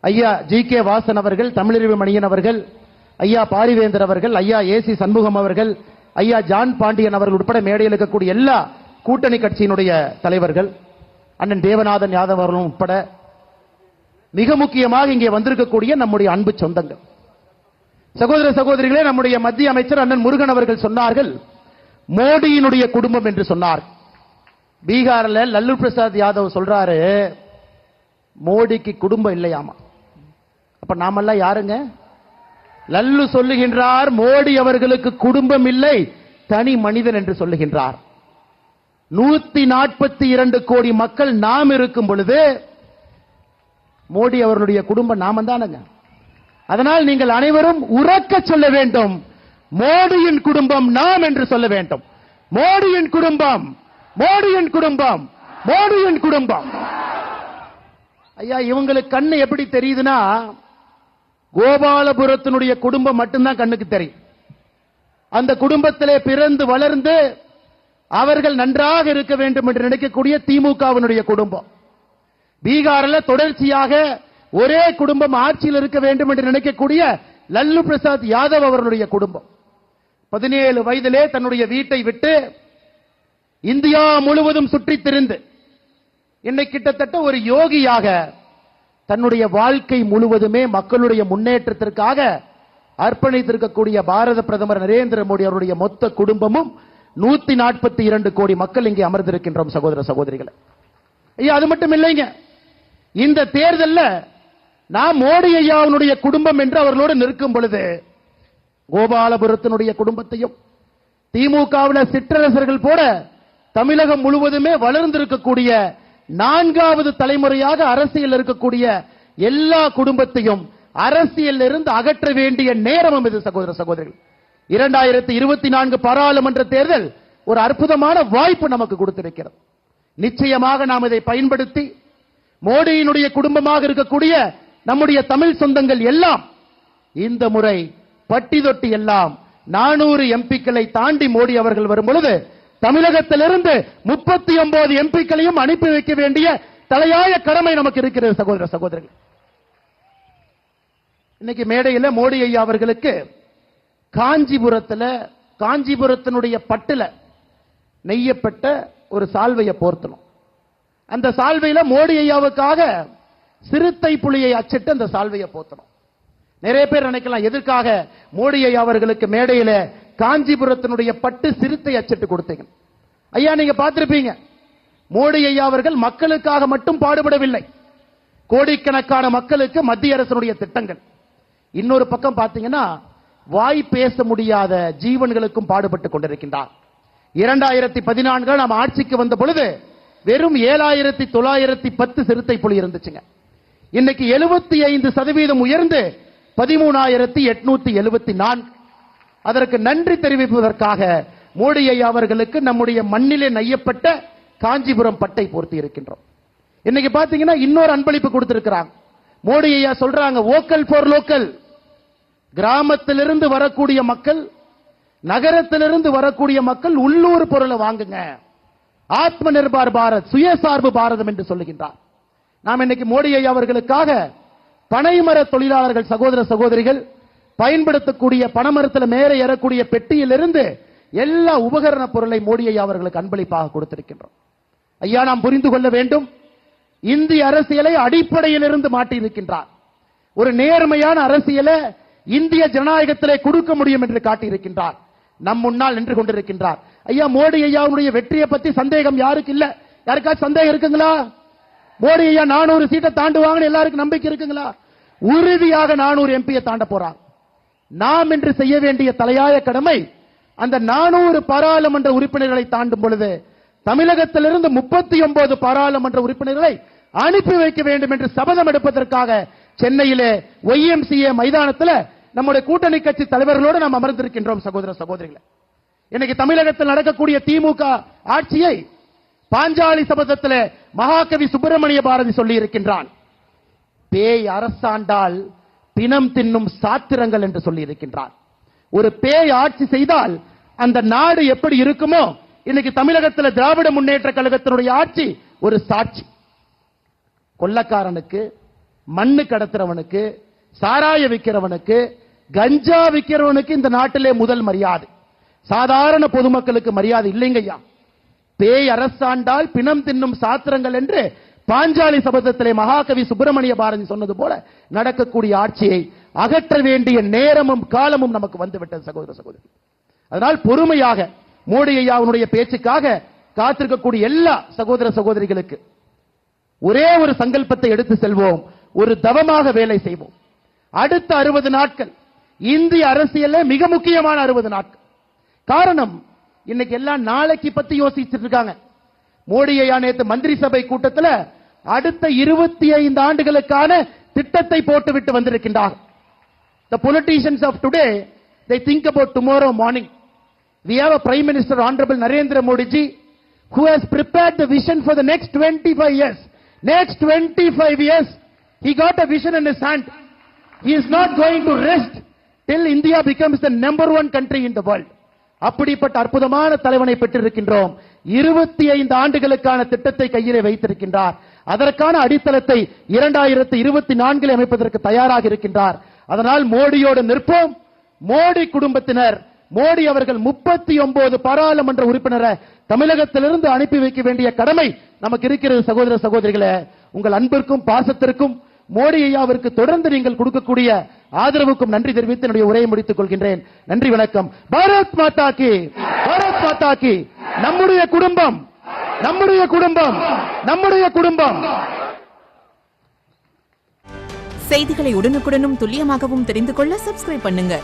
ஐயா ஜி.கே. வாசன் அவர்கள், தமிழறிவு மணியன் அவர்கள், ஐயா பாரிவேந்தர் அவர்கள், ஐயா ஏ.சி. சண்முகம் அவர்கள், ஐயா ஜான் பாண்டியன் அவர்கள் உட்பட மேடையில் இருக்கக்கூடிய எல்லா கூட்டணி கட்சியினுடைய தலைவர்கள், அண்ணன் தேவநாதன் யாதவ் அவர்களும் உட்பட மிக முக்கியமாக இங்கே வந்திருக்கக்கூடிய நம்முடைய அன்பு சொந்தங்கள், சகோதர சகோதரிகளே, நம்முடைய மத்திய அமைச்சர் அண்ணன் முருகன் அவர்கள் சொன்னார்கள் மோடியினுடைய குடும்பம் என்று சொன்னார். பீகார்ல லல்லு பிரசாத் யாதவ் சொல்றாரு மோடிக்கு குடும்பம் இல்லையாமா. அப்ப நாமெல்லாம் யாருங்க? லல்லு சொல்லுகின்றார் மோடி அவர்களுக்கு குடும்பம் இல்லை, தனி மனிதன் என்று சொல்லுகின்றார். 142 கோடி மக்கள் நாம் இருக்கும் பொழுது மோடி அவர்களுடைய குடும்பம் நாம தானுங்க. அதனால் நீங்கள் அனைவரும் உறக்க சொல்ல வேண்டும், மோடியின் குடும்பம் நாம் என்று சொல்ல வேண்டும். மோடியின் குடும்பம், மோடியின் குடும்பம், மோடியின் குடும்பம். ஐயா இவங்களுக்கு கண்ணு எப்படி தெரியுதுன்னா கோபாலபுரத்தினுடைய குடும்பம் மட்டும்தான் கண்ணுக்கு தெரியும். அந்த குடும்பத்திலே பிறந்து வளர்ந்து அவர்கள் நன்றாக இருக்க வேண்டும் என்று நினைக்கக்கூடிய திமுகவினுடைய குடும்பம். பீகாரில் தொடர்ச்சியாக ஒரே குடும்பம் ஆட்சியில் இருக்க வேண்டும் என்று நினைக்கக்கூடிய லல்லு பிரசாத் யாதவ் அவர்களுடைய குடும்பம் 17 வயதிலே தன்னுடைய வீட்டை விட்டு இந்தியா முழுவதும் சுற்றித் திரிந்து இன்னைக்கு கிட்டத்தட்ட ஒரு யோகியாக தன்னுடைய வாழ்க்கை முழுவதுமே மக்களுடைய முன்னேற்றத்திற்காக அர்ப்பணித்திருக்கக்கூடிய பாரத பிரதமர் நரேந்திர மோடி அவருடைய மொத்த குடும்பமும் 142 கோடி மக்கள் இங்கே அமர்ந்திருக்கின்றோம் சகோதர சகோதரிகளை. ஐயா அது மட்டும் இல்லைங்க, இந்த தேர்தலில் நாம் மோடி ஐயாவுடைய குடும்பம் என்று அவர்களோடு நிற்கும் பொழுது கோபாலபுரத்தினுடைய குடும்பத்தையும் திமுகவில் சிற்றரசர்கள் போல தமிழகம் முழுவதுமே வளர்ந்திருக்கக்கூடிய 4வது தலைமுறையாக அரசியல் இருக்கக்கூடிய எல்லா குடும்பத்தையும் அரசியல் இருந்து அகற்ற வேண்டிய நேரம் இது சகோதர சகோதரிகள். 2024 பாராளுமன்ற தேர்தல் ஒரு அற்புதமான வாய்ப்பு நமக்கு கொடுத்திருக்கிறது. நிச்சயமாக நாம் இதை பயன்படுத்தி மோடியினுடைய குடும்பமாக இருக்கக்கூடிய நம்முடைய தமிழ் சொந்தங்கள் எல்லாம் இந்த முறை பட்டி தொட்டி எல்லாம் 400 எம்பிக்களை தாண்டி மோடி அவர்கள் வரும் பொழுது தமிழகத்திலிருந்து 39 எம்பிக்களையும் அனுப்பி வைக்க வேண்டிய தலையாய கடமை நமக்கு இருக்கிறது சகோதர சகோதரர்கள். இன்னைக்கு மேடையில் மோடி ஐயா அவர்களுக்கு காஞ்சிபுரத்தினுடைய பட்டுல நெய்யப்பட்ட ஒரு சால்வையை போர்த்தணும். அந்த சால்வையில மோடி ஐயாவுக்காக சிறுத்தை புலியை அச்சிட்டு அந்த சால்வையை போர்த்தணும். நிறைய பேர் நினைக்கலாம் எதற்காக மோடி ஐயா அவர்களுக்கு மேடையில காஞ்சிபுரத்தினுடைய பட்டு சிறுத்தை அச்சிட்டு கொடுத்தீங்க. ஐயா நீங்க பார்த்திருப்பீங்க, மோடி ஐயா அவர்கள் மக்களுக்காக மட்டும் பாடுபடவில்லை, கோடிக்கணக்கான மக்களுக்கு மத்திய அரசினுடைய திட்டங்கள். இன்னொரு பக்கம் பார்த்தீங்கன்னா வாய் பேச முடியாத ஜீவன்களுக்கும் பாடுபட்டுக் கொண்டிருக்கின்றார். 2014 நாம் ஆட்சிக்கு வந்த பொழுது வெறும் 7910 சிறுத்தை புலி இருந்துச்சுங்க. இன்னைக்கு 75% உயர்ந்து 13874. அதற்கு நன்றி தெரிவிப்பதற்காக மோடி ஐயா அவர்களுக்கு நம்முடைய மண்ணிலே நெய்யப்பட்ட காஞ்சிபுரம் பட்டை போர்த்தி இருக்கின்றோம். இன்னைக்கு பாத்தீங்கன்னா இன்னொரு அன்பளிப்பு கொடுத்திருக்கிறாங்க. மோடி ஐயா சொல்றாங்க வோக்கல் ஃபார் லோக்கல். கிராமத்திலிருந்து வரக்கூடிய மக்கள், நகரத்திலிருந்து வரக்கூடிய மக்கள் உள்ளூர் பொருளை வாங்குங்க, ஆத்ம நிர்பார் பாரத், சுயசார்பு பாரதம் என்று சொல்லுகின்றார். நாம் இன்னைக்கு மோடி ஐயா அவர்களுக்காக பனைமர தொழிலாளர்கள் சகோதர சகோதரிகள் பயன்படுத்தக்கூடிய பனைமரத்தில் மேலே ஏறக்கூடிய பெட்டியிலிருந்து எல்லா உபகரண பொருளை மோடி ஐயா அவர்களுக்கு அன்பளிப்பாக கொடுத்திருக்கின்றோம். ஐயா நாம் புரிந்து கொள்ள வேண்டும், இந்திய அரசியலை அடிப்படையில் இருந்து மாற்றி இருக்கின்றார். ஒரு நேர்மையான அரசியலை இந்திய ஜனநாயகத்திலே கொடுக்க முடியும் என்று காட்டியிருக்கின்றார். நம் முன்னால் நின்று கொண்டிருக்கின்றார். ஐயா மோடி ஐயாவுடைய வெற்றியை பத்தி சந்தேகம் யாருக்கு இல்ல? யாருக்காச்சும் சந்தேகம் இருக்குங்களா? மோடி ஐயா 400 சீட்டை தாண்டுவாங்கன்னு எல்லாருக்கும் நம்பிக்கை இருக்குங்களா? உறுதியாக 400 எம்பியை தாண்ட போறாங்க. நாம் இன்று செய்ய வேண்டிய தலையாய கடமை அந்த 400 பாராளுமன்ற உறுப்பினர்களை தாண்டும் பொழுது தமிழகத்திலிருந்து 39 பாராளுமன்ற உறுப்பினர்களை அனுப்பி வைக்க வேண்டும் என்று சபதம் எடுப்பதற்காக சென்னையிலே YMCA மைதானத்தில் நம்முடைய கூட்டணி கட்சி தலைவர்களோடு நாம் அமர்ந்திருக்கின்றோம் சகோதர சகோதரிகளை. இன்னைக்கு தமிழகத்தில் நடக்கக்கூடிய திமுக ஆட்சியை பாஞ்சாலி சபதத்தில் மகாகவி சுப்பிரமணிய பாரதி சொல்லி இருக்கின்றான். பேய் அரசாண்டால் பிணம் தின்னும் சாத்திரங்கள் என்று சொல்லி இருக்கின்றார். ஒரு பேய் ஆட்சி செய்தால் அந்த நாடு எப்படி இருக்குமோ இன்னைக்கு தமிழகத்தில் திராவிட முன்னேற்ற கழகத்தினுடைய ஆட்சி ஒரு சாட்சி. கொள்ளக்காரனுக்கு மண்ணு கடத்துறவனுக்கு, சாராய விக்கிறவனுக்கு, கஞ்சா விக்கிறவனுக்கு இந்த நாட்டிலே முதல் மரியாதை. சாதாரண பொதுமக்களுக்கு மரியாதை இல்லைங்கய்யா. பேய் அரசாண்டால் பிணம் தின்னும் சாத்திரங்கள் என்று பாஞ்சாலி சபதத்திலே மகாகவி சுப்பிரமணிய பாரதி சொன்னது போல நடக்கக்கூடிய ஆட்சியை அகற்ற வேண்டிய நேரமும் காலமும் நமக்கு வந்துவிட்டது சகோதர சகோதரி. அதனால் பொறுமையாக மோடி ஐயாவுடைய பேச்சுக்காக காத்திருக்கக்கூடிய எல்லா சகோதர சகோதரிகளுக்கு ஒரே ஒரு சங்கல்பத்தை எடுத்து செல்வோம், ஒரு தவமாக வேலை செய்வோம். அடுத்த 60 நாட்கள் இந்திய அரசியல்ல மிக முக்கியமான 60 நாட்கள். காரணம், இன்னைக்கு எல்லாம் நாளைக்கு பத்தி யோசிச்சுட்டு இருக்காங்க. மோடி ஐயா நேத்து மந்திரி சபை கூட்டத்தில் அடுத்த 25 ஆண்டுகளுக்கான திட்டத்தை போட்டுவிட்டு வந்திருக்கின்றார். The politicians of today, they think about tomorrow morning. We have a Prime Minister, Honorable Narendra Modi ji, who has prepared the vision for the next 25 years. Next 25 years, he got a vision in his hand. He is not going to rest till India becomes the #1 country in the world. அப்படிப்பட்ட அற்புதமான தலைவனை பெற்றிருக்கின்றோம். 25 ஆண்டுகளுக்கான திட்டத்தை கையிலே வைத்திருக்கின்றார். அதற்கான அடித்தளத்தை 2024 அமைப்பதற்கு தயாராக இருக்கின்றார். அதனால் மோடியோடு நிற்போம். மோடி குடும்பத்தினர், மோடி அவர்கள் 39 பாராளுமன்ற உறுப்பினரை தமிழகத்திலிருந்து அனுப்பி வைக்க வேண்டிய கடமை நமக்கு இருக்கிறது. சகோதர சகோதரிகளே, உங்கள் அன்பிற்கும் பாசத்திற்கும் மோடி ஐயாவிற்கு தொடர்ந்து நீங்கள் கொடுக்கக்கூடிய ஆதரவுக்கும் நன்றி தெரிவித்து என்னுடைய உரையை முடித்துக் கொள்கின்றேன். நன்றி, வணக்கம். பாரத் மாதா கி, பாரத் மாதா கி. நம்முடைய குடும்பம், நம்முடைய குடும்பம், நம்முடைய குடும்பம். செய்திகளை உடனுக்குடனும் துல்லியமாகவும் தெரிந்து கொள்ள சப்ஸ்கிரைப் பண்ணுங்க.